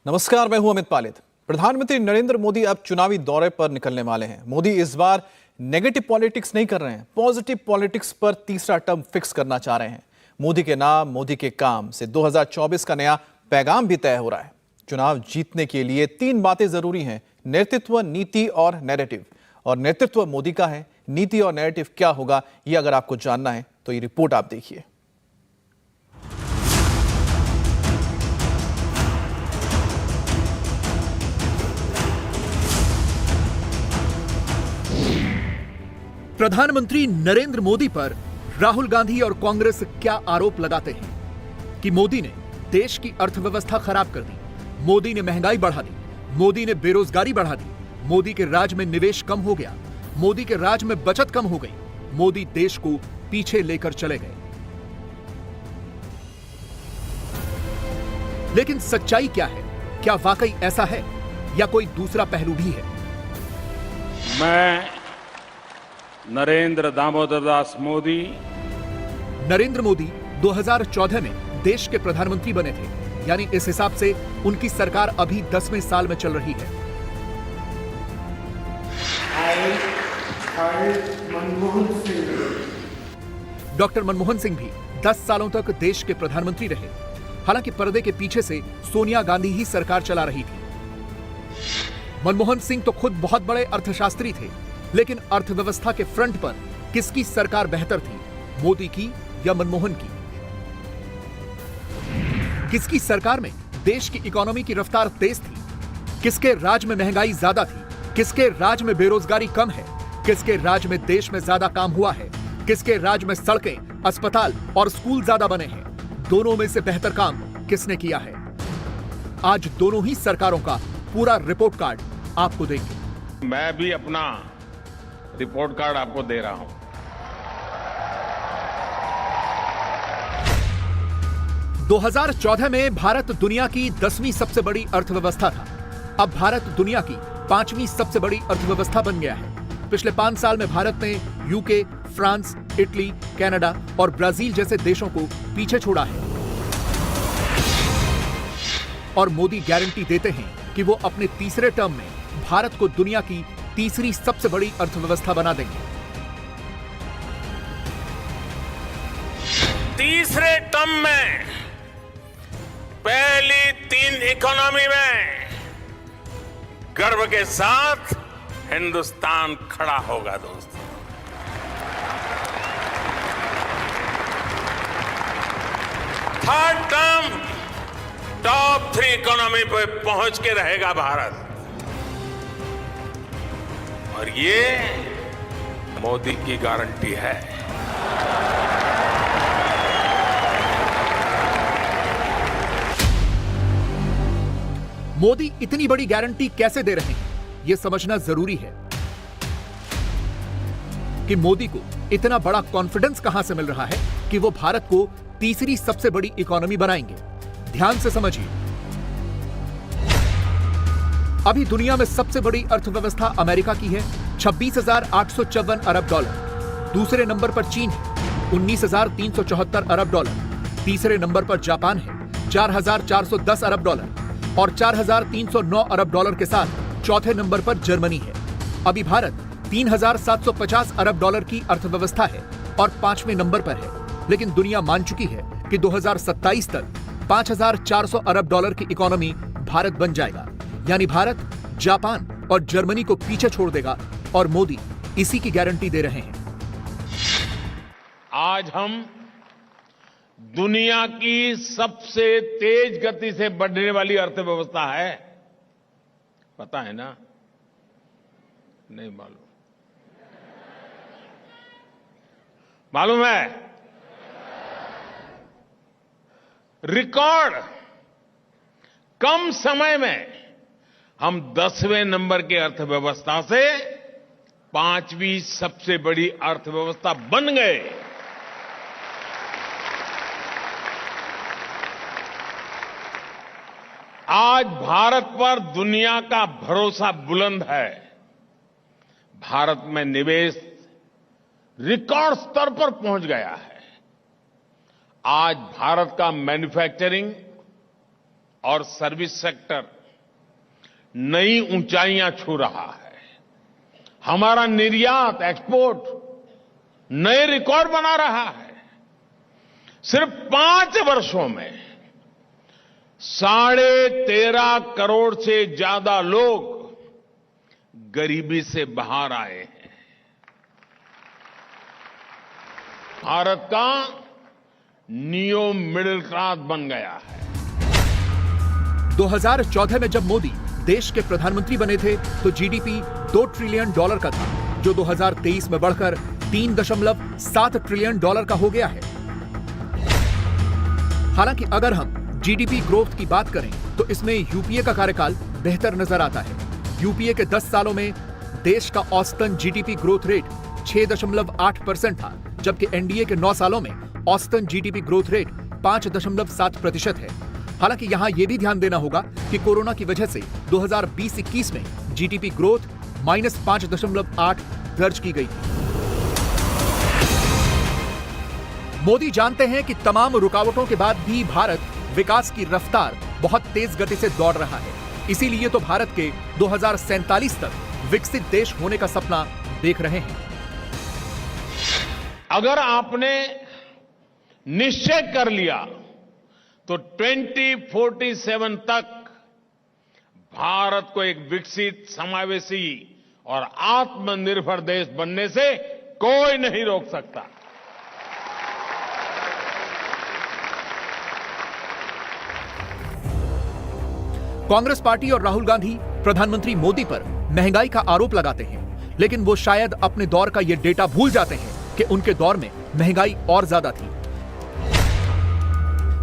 नमस्कार, मैं हूं अमित पालित। प्रधानमंत्री नरेंद्र मोदी अब चुनावी दौरे पर निकलने वाले हैं। मोदी इस बार नेगेटिव पॉलिटिक्स नहीं कर रहे हैं, पॉजिटिव पॉलिटिक्स पर तीसरा टर्म फिक्स करना चाह रहे हैं। मोदी के नाम, मोदी के काम से 2024 का नया पैगाम भी तय हो रहा है। चुनाव जीतने के लिए 3 बातें जरूरी हैं: नेतृत्व, नीति और नैरेटिव। और नेतृत्व मोदी का है, नीति और नैरेटिव क्या होगा, ये अगर आपको जानना है तो ये रिपोर्ट आप देखिए। प्रधानमंत्री नरेंद्र मोदी पर राहुल गांधी और कांग्रेस क्या आरोप लगाते हैं कि मोदी ने देश की अर्थव्यवस्था खराब कर दी, मोदी ने महंगाई बढ़ा दी, मोदी ने बेरोजगारी बढ़ा दी, मोदी के राज में निवेश कम हो गया, मोदी के राज में बचत कम हो गई, मोदी देश को पीछे लेकर चले गए। लेकिन सच्चाई क्या है? क्या वाकई ऐसा है या कोई दूसरा पहलू भी है? मैं नरेंद्र दामोदर दास मोदी। नरेंद्र मोदी 2014 में देश के प्रधानमंत्री बने थे, यानी इस हिसाब से उनकी सरकार अभी 10वें साल में चल रही है। डॉक्टर मनमोहन सिंह भी 10 सालों तक देश के प्रधानमंत्री रहे। हालांकि पर्दे के पीछे से सोनिया गांधी ही सरकार चला रही थी। मनमोहन सिंह तो खुद बहुत बड़े अर्थशास्त्री थे, लेकिन अर्थव्यवस्था के फ्रंट पर किसकी सरकार बेहतर थी, मोदी की या मनमोहन की? किसकी सरकार में देश की इकोनॉमी की रफ्तार तेज थी? किसके राज में महंगाई ज्यादा थी? किसके राज में बेरोजगारी कम है? किसके राज में देश में ज्यादा काम हुआ है? किसके राज में सड़कें, अस्पताल और स्कूल ज्यादा बने हैं? दोनों में से बेहतर काम किसने किया है? आज दोनों ही सरकारों का पूरा रिपोर्ट कार्ड आपको देंगे। मैं भी अपना रिपोर्ट कार्ड आपको दे रहा हूं। 2014 में भारत दुनिया की 10वीं सबसे बड़ी अर्थव्यवस्था था। अब भारत दुनिया की 5वीं सबसे बड़ी अर्थव्यवस्था बन गया है। पिछले 5 साल में भारत ने यूके, फ्रांस, इटली, कनाडा और ब्राजील जैसे देशों को पीछे छोड़ा है। और मोदी गारंटी देते हैं कि वो अपने तीसरे टर्म में भारत को दुनिया की तीसरी सबसे बड़ी अर्थव्यवस्था बना देंगे। तीसरे टर्म में पहली 3 इकोनॉमी में गर्व के साथ हिंदुस्तान खड़ा होगा। दोस्तों, थर्ड टर्म टॉप 3 इकोनॉमी पे पहुंच के रहेगा भारत। और ये मोदी की गारंटी है। मोदी इतनी बड़ी गारंटी कैसे दे रहे हैं, यह समझना जरूरी है कि मोदी को इतना बड़ा कॉन्फिडेंस कहां से मिल रहा है कि वो भारत को तीसरी सबसे बड़ी इकोनॉमी बनाएंगे। ध्यान से समझिए। अभी दुनिया में सबसे बड़ी अर्थव्यवस्था अमेरिका की है, 26,854 अरब डॉलर। दूसरे नंबर पर चीन है, 19,374 अरब डॉलर। तीसरे नंबर पर जापान है, 4,410 अरब डॉलर। और 4,309 अरब डॉलर के साथ चौथे नंबर पर जर्मनी है। अभी भारत 3,750 अरब डॉलर की अर्थव्यवस्था है और 5वें नंबर पर है। लेकिन दुनिया मान चुकी है कि 2027 तक 5,400 अरब डॉलर की इकोनॉमी भारत बन जाएगा। यानी भारत जापान और जर्मनी को पीछे छोड़ देगा, और मोदी इसी की गारंटी दे रहे हैं। आज हम दुनिया की सबसे तेज गति से बढ़ने वाली अर्थव्यवस्था है। पता है ना? नहीं मालूम? मालूम है? रिकॉर्ड कम समय में हम 10वें नंबर के अर्थव्यवस्था से 5वीं सबसे बड़ी अर्थव्यवस्था बन गए। आज भारत पर दुनिया का भरोसा बुलंद है। भारत में निवेश रिकॉर्ड स्तर पर पहुंच गया है। आज भारत का मैन्युफैक्चरिंग और सर्विस सेक्टर नई ऊंचाइयां छू रहा है। हमारा निर्यात, एक्सपोर्ट नए रिकॉर्ड बना रहा है। सिर्फ 5 वर्षों में 13.5 करोड़ से ज्यादा लोग गरीबी से बाहर आए हैं। भारत का नियो मिडिल क्लास बन गया है। 2014 में जब मोदी देश के प्रधानमंत्री बने थे तो जीडीपी $2 ट्रिलियन का था, जो 2023 में बढ़कर $3.7 ट्रिलियन का हो गया है। हालांकि अगर हम जीडीपी ग्रोथ की बात करें तो इसमें यूपीए का कार्यकाल बेहतर नजर आता है। यूपीए के 10 सालों में देश का औसतन जीडीपी ग्रोथ रेट 6.8% था, जबकि एनडीए के 9 सालों में औसतन जीडीपी ग्रोथ रेट 5.7% है। हालांकि यहां यह भी ध्यान देना होगा कि कोरोना की वजह से 2020-21 में जीडीपी ग्रोथ -5.8 दर्ज की गई थी। मोदी जानते हैं कि तमाम रुकावटों के बाद भी भारत विकास की रफ्तार बहुत तेज गति से दौड़ रहा है। इसीलिए तो भारत के 2047 तक विकसित देश होने का सपना देख रहे हैं। अगर आपने निश्चय कर लिया तो 2047 तक भारत को एक विकसित, समावेशी और आत्मनिर्भर देश बनने से कोई नहीं रोक सकता। कांग्रेस पार्टी और राहुल गांधी प्रधानमंत्री मोदी पर महंगाई का आरोप लगाते हैं, लेकिन वो शायद अपने दौर का ये डेटा भूल जाते हैं कि उनके दौर में महंगाई और ज्यादा थी।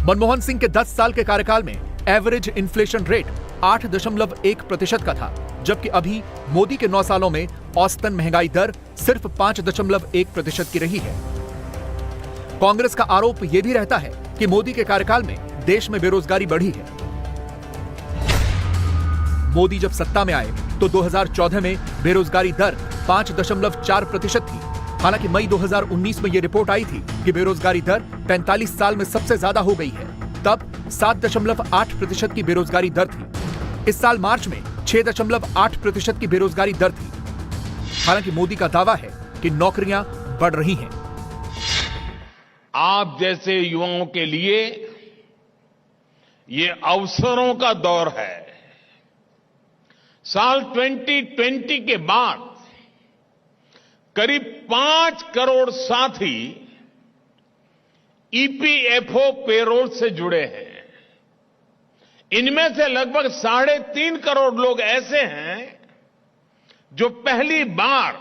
मनमोहन सिंह के 10 साल के कार्यकाल में एवरेज इन्फ्लेशन रेट 8.1% का था, जबकि अभी मोदी के 9 सालों में औसतन महंगाई दर सिर्फ 5.1% की रही है। कांग्रेस का आरोप यह भी रहता है कि मोदी के कार्यकाल में देश में बेरोजगारी बढ़ी है। मोदी जब सत्ता में आए तो 2014 में बेरोजगारी दर 5.4% थी। हालांकि मई 2019 में यह रिपोर्ट आई थी कि बेरोजगारी दर 45 साल में सबसे ज्यादा हो गई है। तब 7.8% की बेरोजगारी दर थी। इस साल मार्च में 6.8% की बेरोजगारी दर थी। हालांकि मोदी का दावा है कि नौकरियां बढ़ रही हैं। आप जैसे युवाओं के लिए ये अवसरों का दौर है। साल 2020 के बाद करीब 5 करोड़ साथी ईपीएफओ पेरोल से जुड़े हैं। इनमें से लगभग 3.5 करोड़ लोग ऐसे हैं जो पहली बार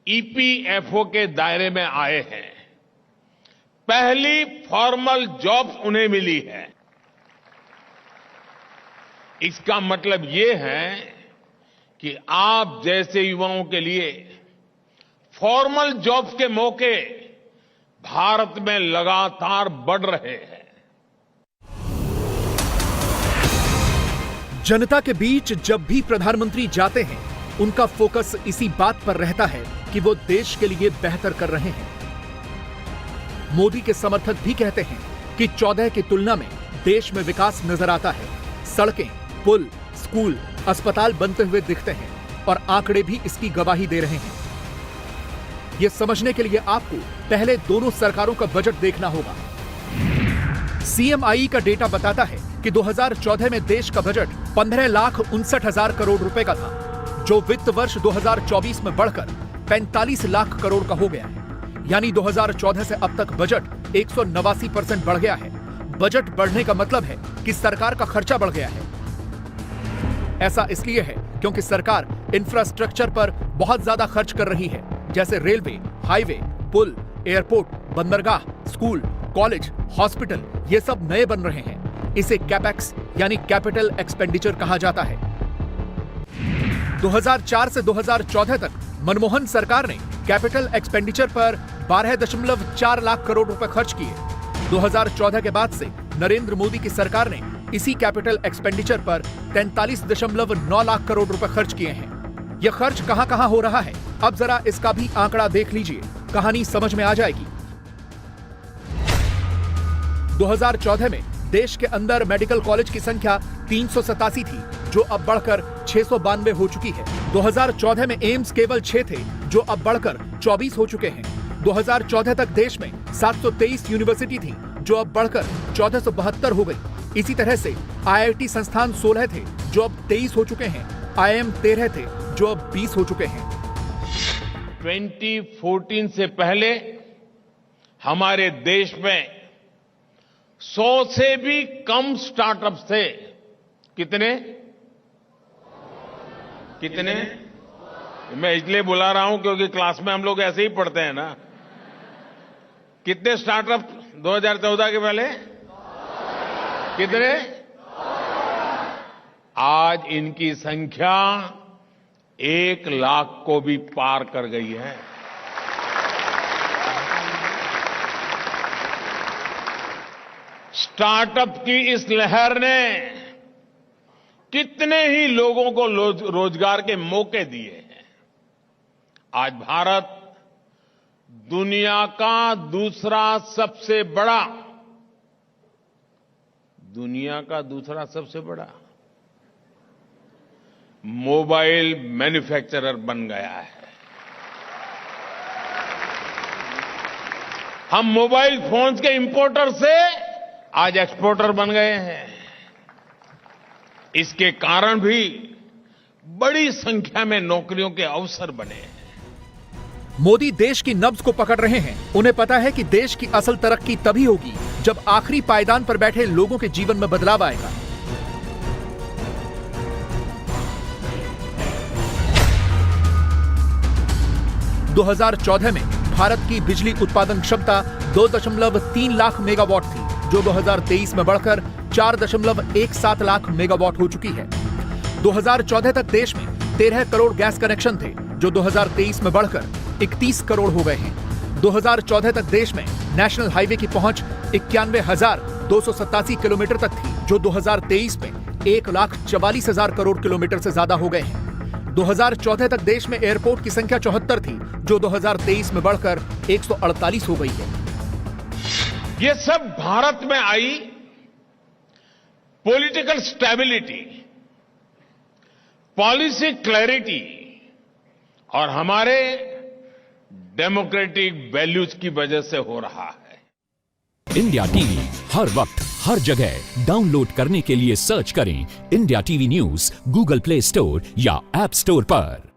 ईपीएफओ के दायरे में आए हैं। पहली फॉर्मल जॉब उन्हें मिली है। इसका मतलब ये है कि आप जैसे युवाओं के लिए फॉर्मल जॉब्स के मौके भारत में लगातार बढ़ रहे हैं। जनता के बीच जब भी प्रधानमंत्री जाते हैं, उनका फोकस इसी बात पर रहता है कि वो देश के लिए बेहतर कर रहे हैं। मोदी के समर्थक भी कहते हैं कि 14 की तुलना में देश में विकास नजर आता है। सड़कें, पुल, स्कूल, अस्पताल बनते हुए दिखते हैं और आंकड़े भी इसकी गवाही दे रहे हैं। यह समझने के लिए आपको पहले दोनों सरकारों का बजट देखना होगा। सीएमआई का डेटा बताता है कि 2014 में देश का बजट 15,59,000 करोड़ रुपए का था, जो वित्त वर्ष 2024 में बढ़कर 45 लाख करोड़ का हो गया है। यानी 2014 से अब तक बजट 189% बढ़ गया है। बजट बढ़ने का मतलब है कि सरकार का खर्चा बढ़ गया है। ऐसा इसलिए है क्योंकि सरकार इंफ्रास्ट्रक्चर पर बहुत ज्यादा खर्च कर रही है, जैसे रेलवे, हाईवे, पुल, एयरपोर्ट, बंदरगाह, स्कूल, कॉलेज, हॉस्पिटल, ये सब नए बन रहे हैं। इसे कैपेक्स यानी कैपिटल एक्सपेंडिचर कहा जाता है। 2004 से 2014 तक मनमोहन सरकार ने कैपिटल एक्सपेंडिचर पर 12.4 लाख करोड़ रुपए खर्च किए। 2014 के बाद से नरेंद्र मोदी की सरकार ने इसी कैपिटल एक्सपेंडिचर पर 43.9 लाख करोड़ रुपए खर्च किए हैं। यह खर्च कहां-कहां हो रहा है, अब जरा इसका भी आंकड़ा देख लीजिए, कहानी समझ में आ जाएगी। 2014 में देश के अंदर मेडिकल कॉलेज की संख्या 387 थी, जो अब बढ़कर 692 हो चुकी है। 2014 में एम्स केवल 6 थे, जो अब बढ़कर 24 हो चुके हैं। 2014 तक देश में 723 यूनिवर्सिटी थी, जो अब बढ़कर 1472 हो गई। इसी तरह से IIT संस्थान 16 थे, जो अब 23 हो चुके हैं। IIM 13 थे, जो अब 20 हो चुके हैं। 2014 से पहले हमारे देश में 100 से भी कम स्टार्टअप्स थे। कितने? मैं इसलिए बुला रहा हूं क्योंकि क्लास में हम लोग ऐसे ही पढ़ते हैं ना। कितने स्टार्टअप 2014 के पहले? कितने? आज इनकी संख्या 1 लाख को भी पार कर गई है। स्टार्टअप की इस लहर ने कितने ही लोगों को रोजगार के मौके दिए हैं। आज भारत दुनिया का दूसरा सबसे बड़ा मोबाइल मैन्युफैक्चरर बन गया है। हम मोबाइल फोन्स के इंपोर्टर से आज एक्सपोर्टर बन गए हैं। इसके कारण भी बड़ी संख्या में नौकरियों के अवसर बने हैं। मोदी देश की नब्ज को पकड़ रहे हैं। उन्हें पता है कि देश की असल तरक्की तभी होगी जब आखिरी पायदान पर बैठे लोगों के जीवन में बदलाव आएगा। दो 2014 में भारत की बिजली उत्पादन क्षमता 2.3 लाख मेगावाट थी, जो 2023 में बढ़कर 4.17 लाख मेगावाट हो चुकी है। 2014 तक देश में 13 करोड़ गैस कनेक्शन थे, जो 2023 में बढ़कर 31 करोड़ हो गए हैं। 2014 तक देश में नेशनल हाईवे की पहुंच 91,287 किलोमीटर तक थी, जो 2023 में 1,44,000 करोड़ किलोमीटर से ज्यादा हो गए हैं। 2014 तक देश में एयरपोर्ट की संख्या 74 थी, जो 2023 में बढ़कर 148 हो गई है। ये सब भारत में आई पॉलिटिकल स्टेबिलिटी, पॉलिसी क्लैरिटी और हमारे डेमोक्रेटिक वैल्यूज की वजह से हो रहा है। इंडिया टीवी हर वक्त हर जगह डाउनलोड करने के लिए सर्च करें India TV news Google play store या ऐप स्टोर पर।